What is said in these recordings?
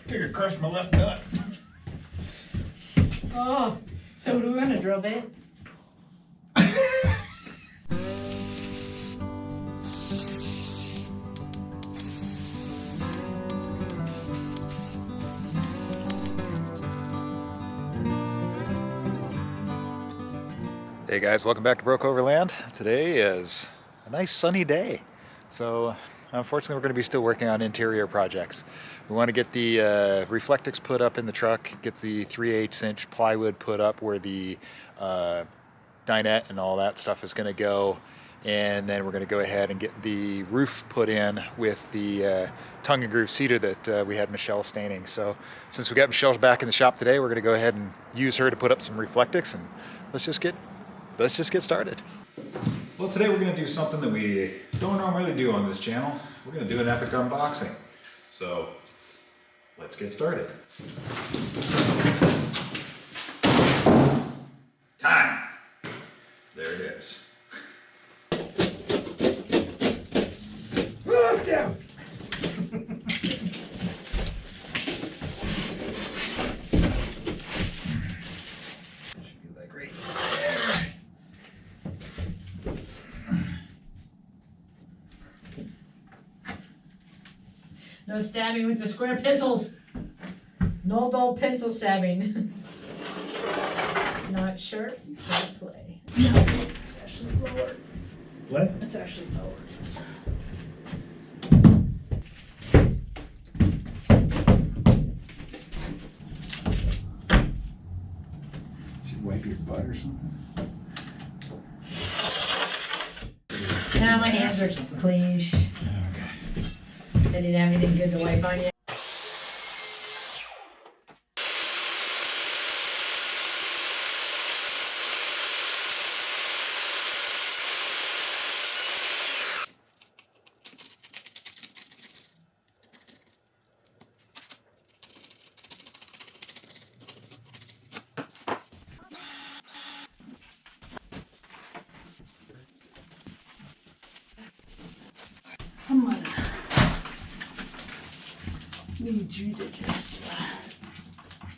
Figured crushed my left nut. Oh, so do we want to drill bit? Hey guys, welcome back to OverLand. Today is a nice sunny day. So unfortunately we're going to be still working on interior projects. We want to get the reflectix put up in the truck, get the 3/8 inch plywood put up where the dinette and all that stuff is going to go. And then we're going to go ahead and get the roof put in with the tongue and groove cedar that we had Michelle staining. So since we got Michelle back in the shop today, we're going to go ahead and use her to put up some reflectix, and let's just get started. Well, today we're going to do something that we don't normally do on this channel. We're going to do an epic unboxing. So let's get started. Time. There it is. Oh, it's down. Should be like right there. No stabbing with the square pencils. No dull pencil stabbing. It's not sharp, you can't play. No, it's actually lowered. What? It's actually lowered. Should you wipe your butt or something? Now my hands are clean. Okay. I didn't have anything good to wipe on yet. I'm gonna need you to just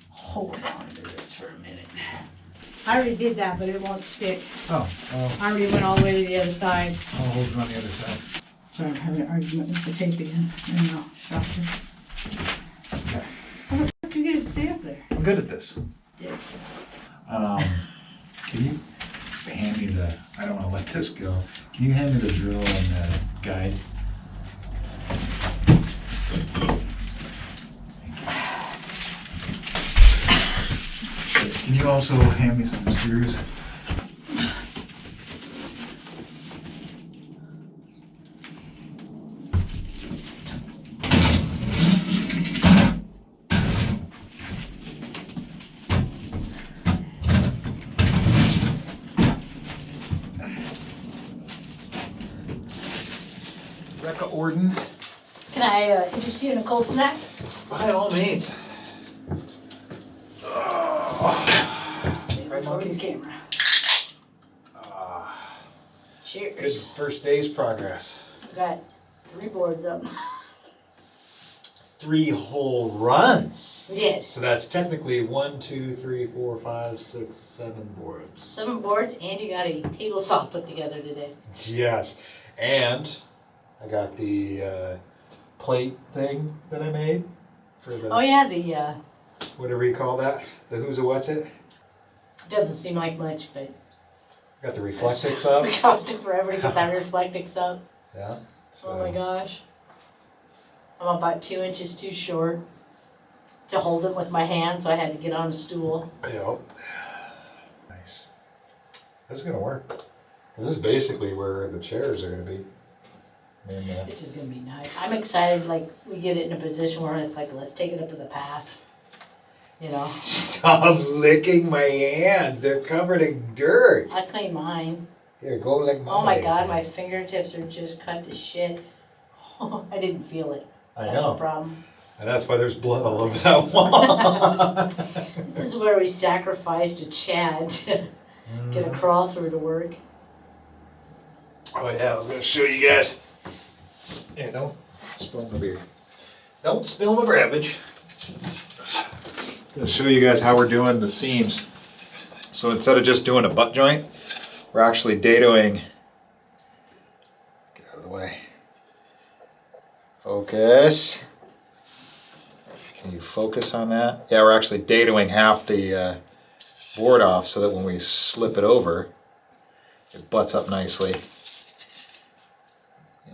hold on to this for a minute. I already did that, but it won't stick. Oh, I already went all the way to the other side. I'll hold it on the other side. Sorry, I'm having an argument with the tape again. I know, shocker. Okay. How the fuck did you guys stay up there? I'm good at this. Dick. Can you hand me the, I don't want to let this go. Can you hand me the drill and the guide? Can you also hand me some screws? Rebecca Orden. Can I interest you in a cold snack? By all means. Right toward his camera. Good Cheers. first day's progress. Got 3 boards up. 3 whole runs. We did. So that's technically 1, 2, 3, 4, 5, 6, 7 boards. 7 boards, and you got a table saw put together today. Yes. And I got the plate thing that I made for the, Oh yeah, the whatever you call that, the who's a what's it? doesn't seem like much, but Got the reflectix up. it took forever to get that reflectix up. Yeah. So. Oh my gosh. I'm about 2 inches too short to hold it with my hand, so I had to get on a stool. Yep. Nice. This is gonna work. This is basically where the chairs are gonna be. And, This is gonna be nice. I'm excited, like, we get it in a position where it's like, let's take it up to the pass. You know? Stop licking my hands. They're covered in dirt. I clean mine. Here, go lick my Oh my legs god, then. my fingertips are just cut to shit. I didn't feel it. I That's know. a problem. And that's why there's blood all over that wall. This is where we sacrificed a Chad to get a crawl through to work. Oh yeah, I was gonna show you guys. Yeah, don't spill my beer. Don't spill my beverage. going to show you guys how we're doing the seams. So instead of just doing a butt joint, we're actually dadoing. Get out of the way. Focus. Can you focus on that? Yeah, we're actually dadoing half the board off so that when we slip it over, it butts up nicely. It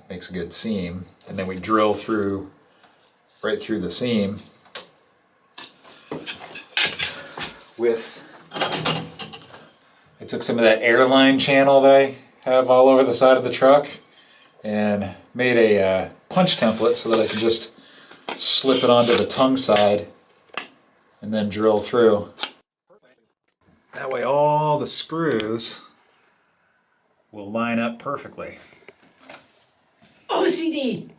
makes a good seam. And then we drill through, right through the seam with, I took some of that airline channel that I have all over the side of the truck and made a punch template so that I can just slip it onto the tongue side and then drill through. That way all the screws will line up perfectly. OCD!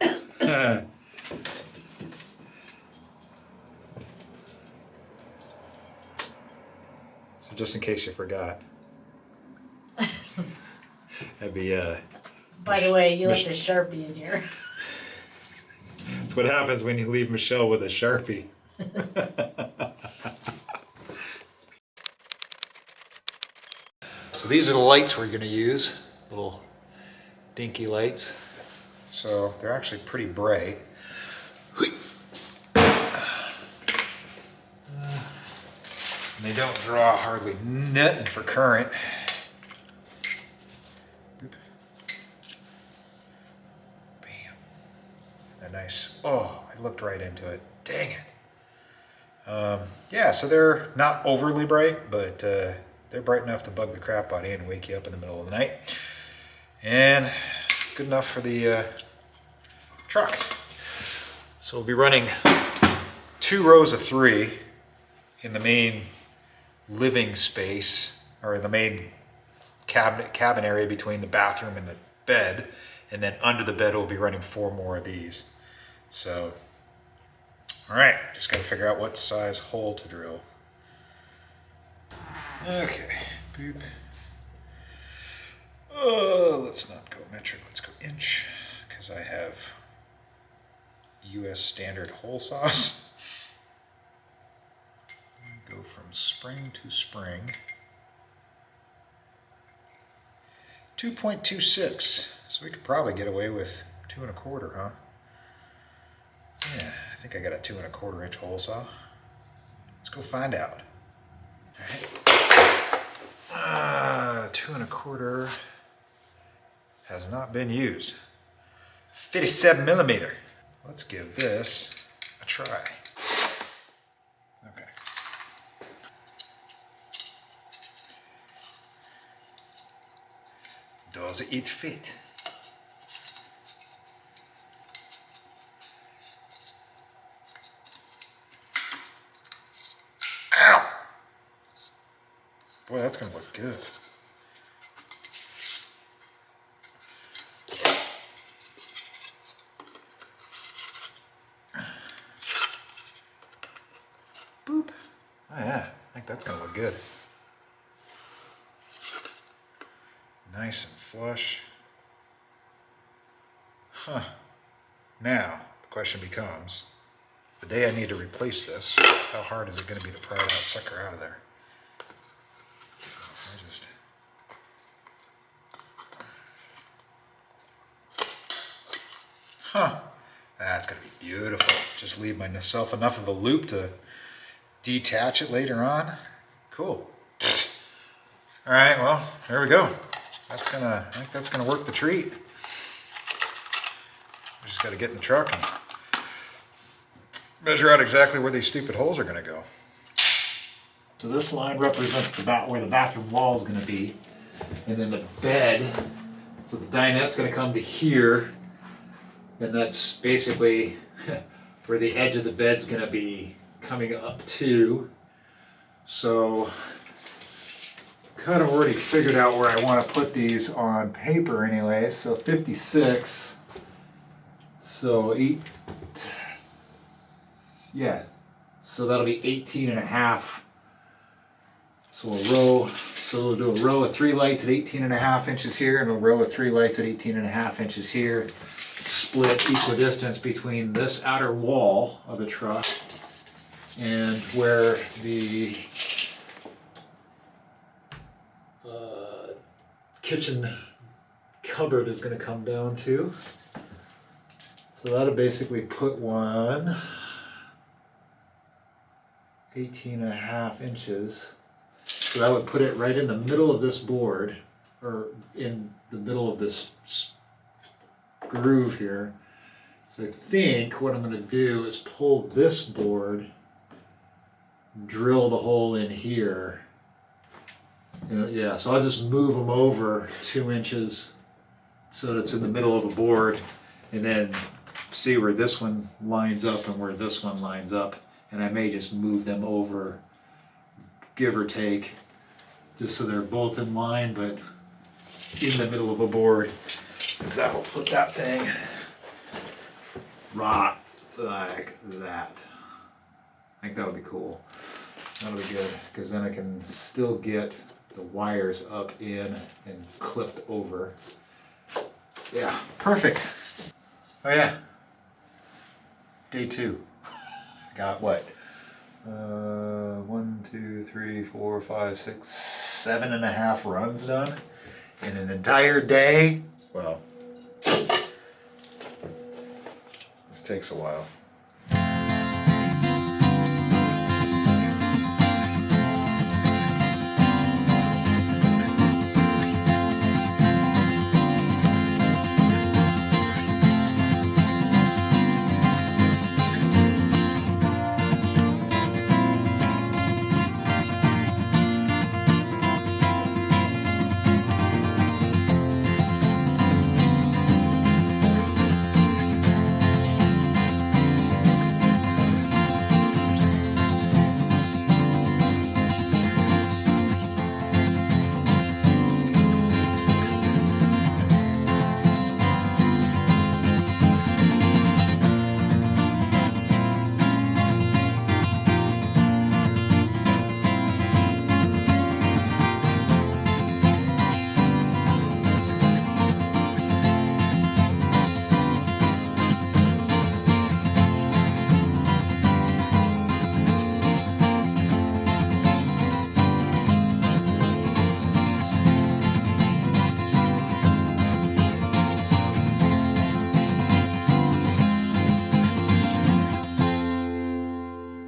So just in case you forgot. That'd be By the way, you left a Sharpie in here. that's what happens when you leave Michelle with a Sharpie. So these are the lights we're going to use, little dinky lights. So they're actually pretty bright. And they don't draw hardly nothing for current. Bam. They're nice. Oh, I looked right into it. Dang it. Yeah, so they're not overly bright, but they're bright enough to bug the crap out of you and wake you up in the middle of the night. And good enough for the truck. So we'll be running 2 rows of 3 in the main living space, or the main cabin area between the bathroom and the bed, and then under the bed we'll be running 4 more of these. So, all right, just got to figure out what size hole to drill. Okay, boop. Oh, let's not go metric, let's go inch, because I have US standard hole saws. Go from spring to spring. 2.26, so we could probably get away with 2 1/4, huh? Yeah, I think I got a 2 1/4 inch hole saw. Let's go find out. All right. 2 1/4 has not been used. 57 millimeter. Let's give this a try. Okay. Does it fit? Ow! Boy, that's gonna look good. Boop. Oh yeah, I think that's gonna look good. Nice and flush. Huh. Now, the question becomes, the day I need to replace this, how hard is it going to be to pry that sucker out of there? So I just... Huh. That's going to be beautiful. Just leave myself enough of a loop to detach it later on. Cool. All right, well, there we go. I think that's gonna work the treat. We just gotta get in the truck and measure out exactly where these stupid holes are gonna go. So this line represents where the bathroom wall is gonna be. And then the bed, so the dinette's gonna come to here. And that's basically where the edge of the bed's gonna be coming up to. So kind of already figured out where I want to put these on paper anyway. So 56, so 8, yeah, so that'll be 18 and a half. So we'll do a row of 3 lights at 18 and a half inches here, and a row of 3 lights at 18 and a half inches here. Split equidistance between this outer wall of the truck and where the kitchen cupboard is going to come down to. So that'll basically put one 18.5 inches. So that would put it right in the middle of this board, or in the middle of this groove here. So I think what I'm going to do is pull this board, drill the hole in here. Yeah, so I'll just move them over 2 inches so that it's in the middle of a board, and then see where this one lines up and where this one lines up. And I may just move them over, give or take, just so they're both in line, but in the middle of a board, because that'll put that thing right like that. I think that'll be cool. That'll be good, because then I can still get the wires up in and clipped over. Yeah, perfect. Oh yeah, day 2. Got what? 1, 2, 3, 4, 5, 6, 7.5 runs done in an entire day. Well, this takes a while.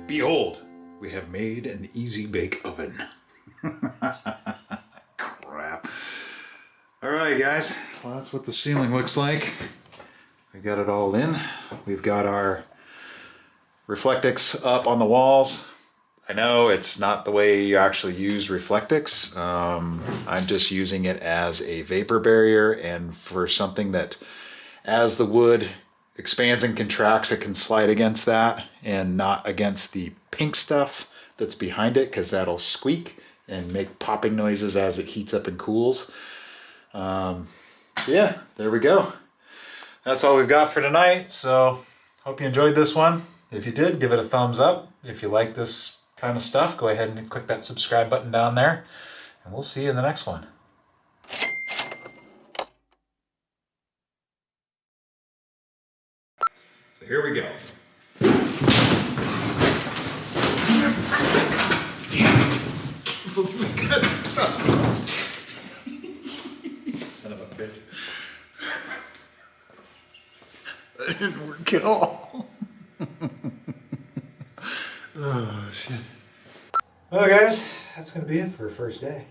Behold, we have made an easy bake oven. Crap. All right, guys. Well, that's what the ceiling looks like. We got it all in. We've got our Reflectix up on the walls. I know it's not the way you actually use Reflectix. I'm just using it as a vapor barrier, and for something that, as the wood expands and contracts, it can slide against that and not against the pink stuff that's behind it, because that'll squeak and make popping noises as it heats up and cools. So yeah, there we go. That's all we've got for tonight. So hope you enjoyed this one. If you did, give it a thumbs up. If you like this kind of stuff, go ahead and click that subscribe button down there, and we'll see you in the next one. So here we go. Damn it! We got stuck. Son of a bitch. That didn't work at all. Oh, shit. Well, guys, that's going to be it for our first day.